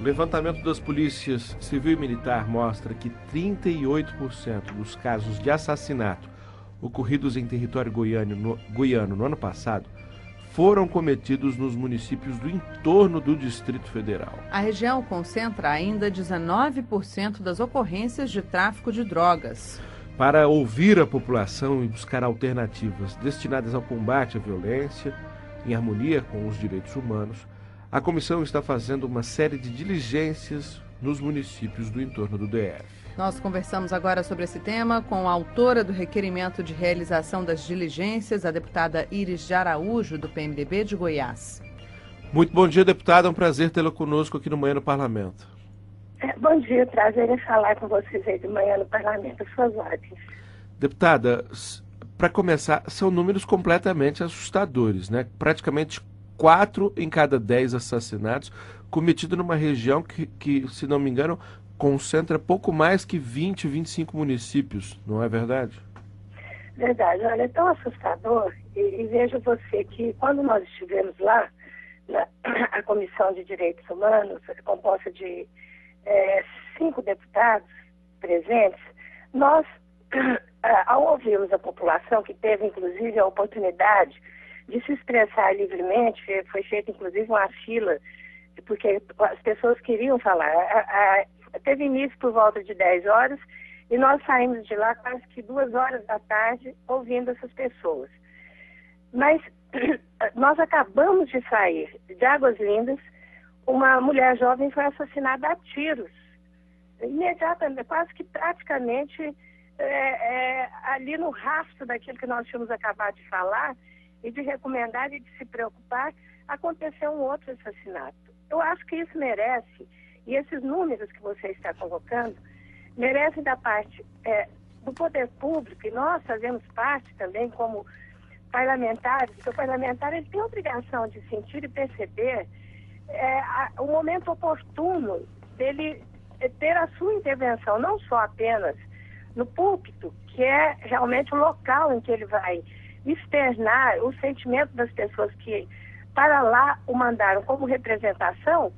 O levantamento das polícias civil e militar mostra que 38% dos casos de assassinato ocorridos em território goiano no ano passado foram cometidos nos municípios do entorno do Distrito Federal. A região concentra ainda 19% das ocorrências de tráfico de drogas. Para ouvir a população e buscar alternativas destinadas ao combate à violência, em harmonia com os direitos humanos, a comissão está fazendo uma série de diligências nos municípios do entorno do DF. Nós conversamos agora sobre esse tema com a autora do requerimento de realização das diligências, a deputada Iris de Araújo, do PMDB de Goiás. Muito bom dia, deputada. É um prazer tê-la conosco aqui no Manhã no Parlamento. Bom dia, prazer em falar com vocês aí de manhã no Parlamento, suas ordens. Deputada, para começar, são números completamente assustadores, né? Praticamente 4 em cada 10 assassinatos cometidos numa região que, se não me engano, concentra pouco mais que 20, 25 municípios, não é verdade? Verdade, olha, é tão assustador, e veja você que quando nós estivemos lá, a Comissão de Direitos Humanos, composta de 5 deputados presentes, nós, ao ouvirmos a população, que teve inclusive a oportunidade de se expressar livremente, foi feita inclusive uma fila, porque as pessoas queriam falar. Teve início por volta de 10 horas e nós saímos de lá quase que 2 horas da tarde ouvindo essas pessoas. Mas nós acabamos de sair de Águas Lindas, uma mulher jovem foi assassinada a tiros. Imediatamente, quase que praticamente ali no rastro daquilo que nós tínhamos acabado de falar e de recomendar e de se preocupar, aconteceu um outro assassinato. Eu acho que isso merece, e esses números que você está colocando, merecem da parte do poder público, e nós fazemos parte também como parlamentares, porque o parlamentar ele tem a obrigação de sentir e perceber o momento oportuno dele ter a sua intervenção, não só apenas no púlpito, que é realmente o local em que ele vai externar o sentimento das pessoas que para lá o mandaram como representação,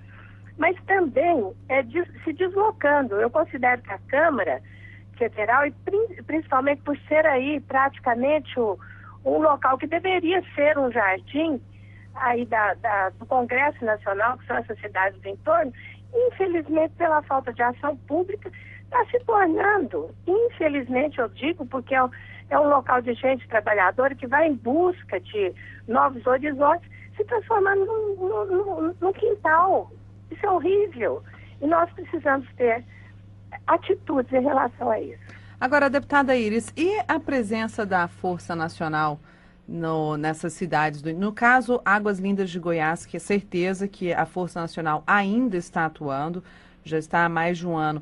mas também se deslocando. Eu considero que a Câmara Federal, e principalmente por ser aí praticamente um local que deveria ser um jardim aí do Congresso Nacional, que são essas cidades do entorno, infelizmente pela falta de ação pública, está se tornando, infelizmente eu digo, porque é um local de gente trabalhadora que vai em busca de novos horizontes, se transformando num quintal. Isso é horrível. E nós precisamos ter atitudes em relação a isso. Agora, deputada Iris, e a presença da Força Nacional nessas cidades? No caso, Águas Lindas de Goiás, que é certeza que a Força Nacional ainda está atuando, já está há mais de um ano.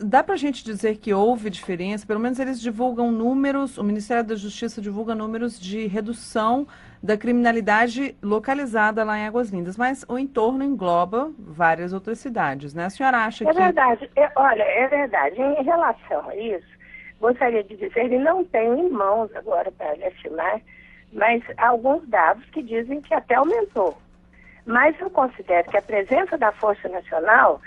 Dá para a gente dizer que houve diferença? Pelo menos eles divulgam números, o Ministério da Justiça divulga números de redução da criminalidade localizada lá em Águas Lindas, mas o entorno engloba várias outras cidades, né? A senhora acha que... É verdade. Olha, é verdade. Em relação a isso, gostaria de dizer, e não tenho em mãos agora para lhe afirmar, mas há alguns dados que dizem que até aumentou. Mas eu considero que a presença da Força Nacional,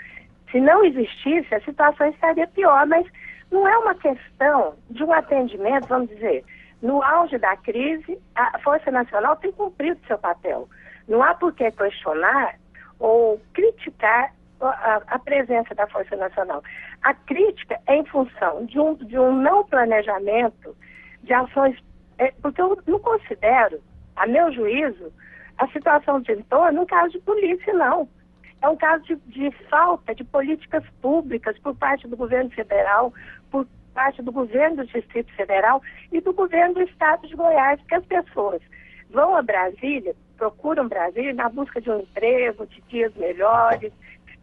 se não existisse, a situação estaria pior, mas não é uma questão de um atendimento, vamos dizer, no auge da crise, a Força Nacional tem cumprido seu papel. Não há por que questionar ou criticar a presença da Força Nacional. A crítica é em função de um não planejamento de ações, porque eu não considero, a meu juízo, a situação de entorno um caso de polícia, não. É um caso de falta de políticas públicas por parte do governo federal, por parte do governo do Distrito Federal e do governo do Estado de Goiás, porque as pessoas vão a Brasília, procuram Brasília na busca de um emprego, de dias melhores,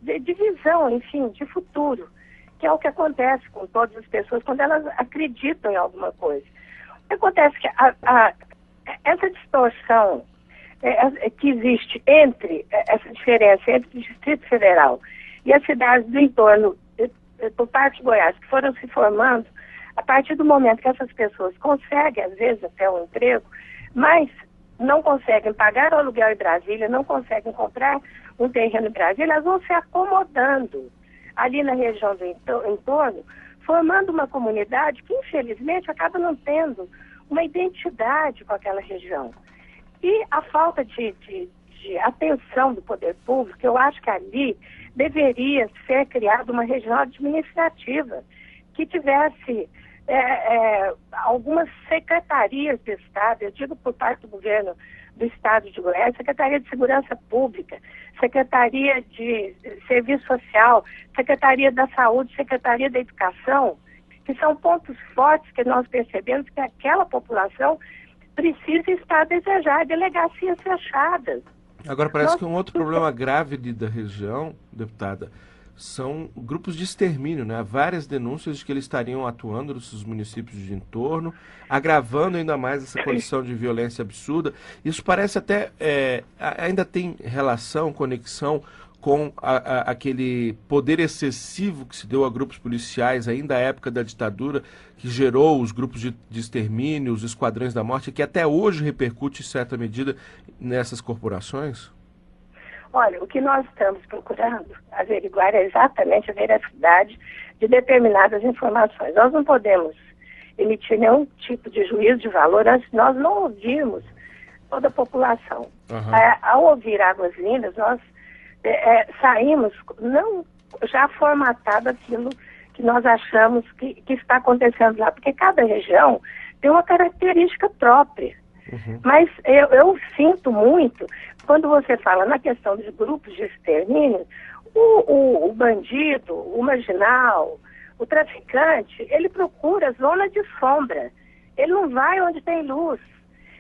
de visão, enfim, de futuro, que é o que acontece com todas as pessoas quando elas acreditam em alguma coisa. O que acontece é que essa distorção que existe essa diferença entre o Distrito Federal e as cidades do entorno, por parte de Goiás, que foram se formando, a partir do momento que essas pessoas conseguem, às vezes, até um emprego, mas não conseguem pagar o aluguel em Brasília, não conseguem comprar um terreno em Brasília, elas vão se acomodando ali na região do entorno, formando uma comunidade que, infelizmente, acaba não tendo uma identidade com aquela região. E a falta de atenção do poder público, eu acho que ali deveria ser criada uma região administrativa que tivesse algumas secretarias de Estado, eu digo por parte do governo do Estado de Goiás, Secretaria de Segurança Pública, Secretaria de Serviço Social, Secretaria da Saúde, Secretaria da Educação, que são pontos fortes que nós percebemos que aquela população precisa estar a desejar, delegacias fechadas. Agora, parece que um outro problema grave da região, deputada, são grupos de extermínio, né? Há várias denúncias de que eles estariam atuando nos municípios de entorno, agravando ainda mais essa condição de violência absurda. Isso parece até, ainda tem relação, conexão com aquele poder excessivo que se deu a grupos policiais ainda à época da ditadura, que gerou os grupos de extermínio, os esquadrões da morte, que até hoje repercute em certa medida nessas corporações? Olha, o que nós estamos procurando averiguar é exatamente a veracidade de determinadas informações. Nós não podemos emitir nenhum tipo de juízo de valor antes de nós não ouvirmos toda a população. Uhum. Ao ouvir Águas Lindas, nós saímos não já formatado aquilo que nós achamos que está acontecendo lá, porque cada região tem uma característica própria. Uhum. Mas eu sinto muito, quando você fala na questão de grupos de extermínio, o bandido, o marginal, o traficante, ele procura zona de sombra. Ele não vai onde tem luz.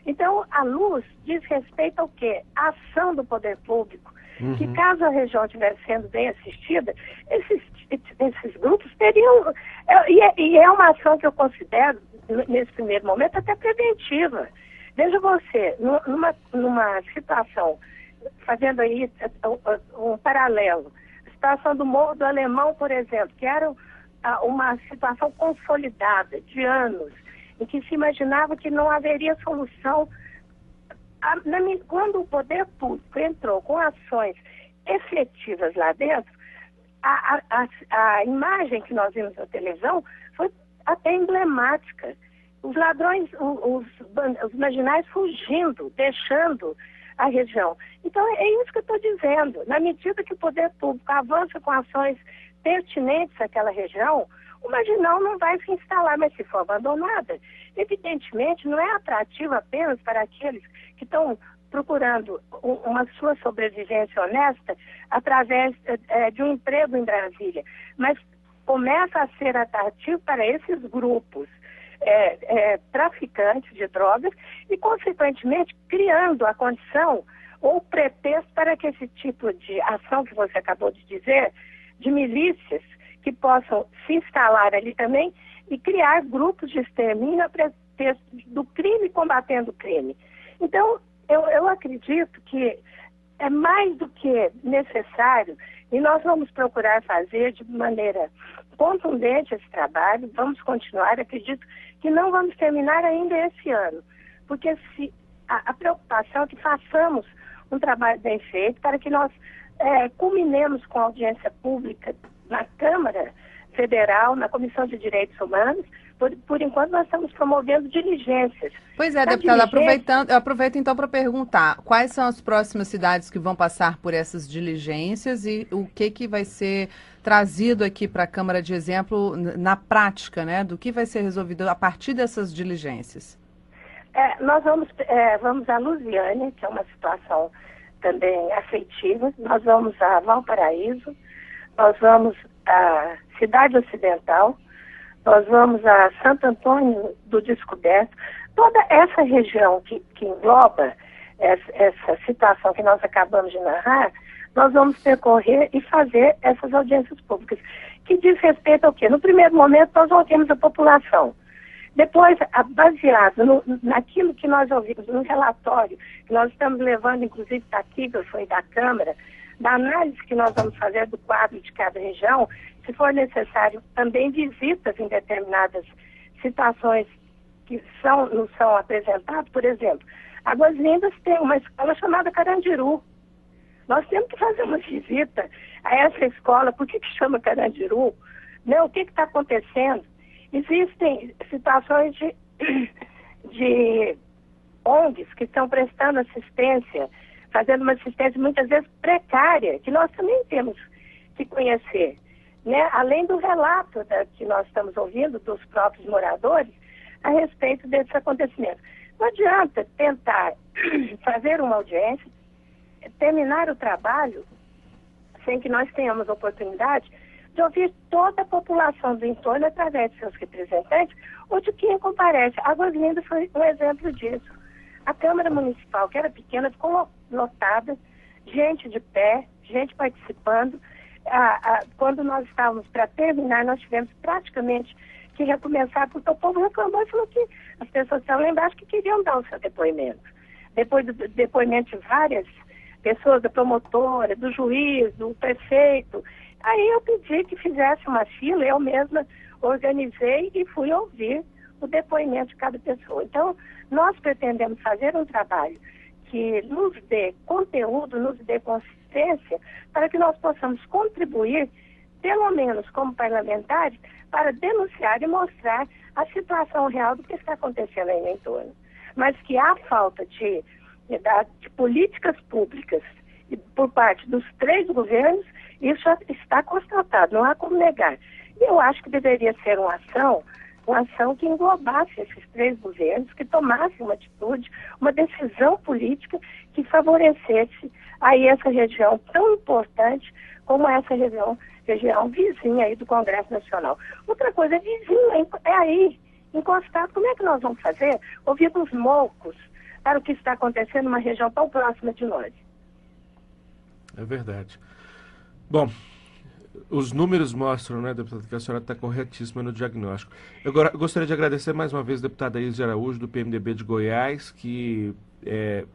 Então, a luz diz respeito ao quê? A ação do poder público. Uhum. Que caso a região estivesse sendo bem assistida, esses grupos teriam... E é uma ação que eu considero, nesse primeiro momento, até preventiva. Veja você, numa situação, fazendo aí um paralelo, a situação do Morro do Alemão, por exemplo, que era uma situação consolidada de anos, em que se imaginava que não haveria solução. Quando o poder público entrou com ações efetivas lá dentro, a imagem que nós vimos na televisão foi até emblemática. Os ladrões, os marginais fugindo, deixando a região. Então, é isso que eu estou dizendo. Na medida que o poder público avança com ações pertinentes àquela região, o marginal não vai se instalar, mas se for abandonada, evidentemente não é atrativo apenas para aqueles que estão procurando uma sua sobrevivência honesta através de um emprego em Brasília, mas começa a ser atrativo para esses grupos traficantes de drogas e, consequentemente, criando a condição ou pretexto para que esse tipo de ação que você acabou de dizer, de milícias, que possam se instalar ali também e criar grupos de extermínio a pretexto do crime combatendo o crime. Então, eu acredito que é mais do que necessário e nós vamos procurar fazer de maneira contundente esse trabalho, vamos continuar, acredito que não vamos terminar ainda esse ano, porque a preocupação é que façamos um trabalho bem feito para que nós culminemos com a audiência pública na Câmara Federal, na Comissão de Direitos Humanos. Por enquanto, nós estamos promovendo diligências. Pois é, deputada, aproveito então para perguntar quais são as próximas cidades que vão passar por essas diligências e o que vai ser trazido aqui para a Câmara de exemplo na prática, né? Do que vai ser resolvido a partir dessas diligências? Nós vamos a Lusiânia, que é uma situação também afetiva. Nós vamos a Valparaíso, nós vamos a Cidade Ocidental, nós vamos a Santo Antônio do Descoberto. Toda essa região que engloba essa situação que nós acabamos de narrar, nós vamos percorrer e fazer essas audiências públicas, que diz respeito ao quê? No primeiro momento, nós ouvimos a população. Depois, baseado naquilo que nós ouvimos, no relatório que nós estamos levando, inclusive taquígrafo e da Câmara, da análise que nós vamos fazer do quadro de cada região, se for necessário, também visitas em determinadas situações que nos são apresentadas. Por exemplo, Águas Lindas tem uma escola chamada Carandiru. Nós temos que fazer uma visita a essa escola. Por que chama Carandiru? Né? O que está acontecendo? Existem situações de ONGs que estão prestando assistência, fazendo uma assistência muitas vezes precária, que nós também temos que conhecer. Né? Além do relato que nós estamos ouvindo dos próprios moradores a respeito desses acontecimentos. Não adianta tentar fazer uma audiência, terminar o trabalho, sem que nós tenhamos oportunidade de ouvir toda a população do entorno através de seus representantes ou de quem comparece. Águas Lindas foi um exemplo disso. A Câmara Municipal, que era pequena, ficou lotada, gente de pé, gente participando. Quando nós estávamos para terminar, nós tivemos praticamente que recomeçar, porque o povo reclamou e falou que as pessoas estavam lá embaixo que queriam dar o seu depoimento. Depois do depoimento de várias pessoas, da promotora, do juiz, do prefeito, aí eu pedi que fizesse uma fila, eu mesma organizei e fui ouvir o depoimento de cada pessoa. Então, nós pretendemos fazer um trabalho que nos dê conteúdo, nos dê consistência, para que nós possamos contribuir, pelo menos como parlamentares, para denunciar e mostrar a situação real do que está acontecendo aí no entorno. Mas que há falta de políticas públicas por parte dos 3 governos, isso já está constatado, não há como negar. E eu acho que deveria ser uma ação que englobasse esses 3 governos, que tomassem uma atitude, uma decisão política que favorecesse aí essa região tão importante como essa região vizinha aí do Congresso Nacional. Outra coisa, é vizinho, é aí, encostado. Como é que nós vamos fazer? Ouvidos moucos para o que está acontecendo numa região tão próxima de nós. É verdade. Bom, os números mostram, né, deputada, que a senhora está corretíssima no diagnóstico. Eu agora gostaria de agradecer mais uma vez a deputada Izzy Araújo, do PMDB de Goiás, que é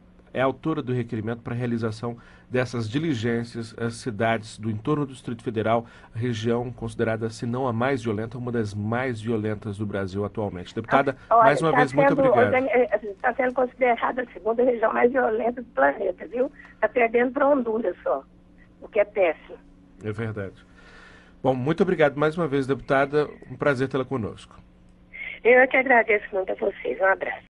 autora do requerimento para a realização dessas diligências às cidades do entorno do Distrito Federal, a região considerada, se não a mais violenta, uma das mais violentas do Brasil atualmente. Deputada, mais uma vez, muito obrigado. Está sendo considerada a segunda região mais violenta do planeta, viu? Está perdendo para Honduras só, o que é péssimo. É verdade. Bom, muito obrigado mais uma vez, deputada. Um prazer tê-la conosco. Eu é que agradeço muito a vocês. Um abraço.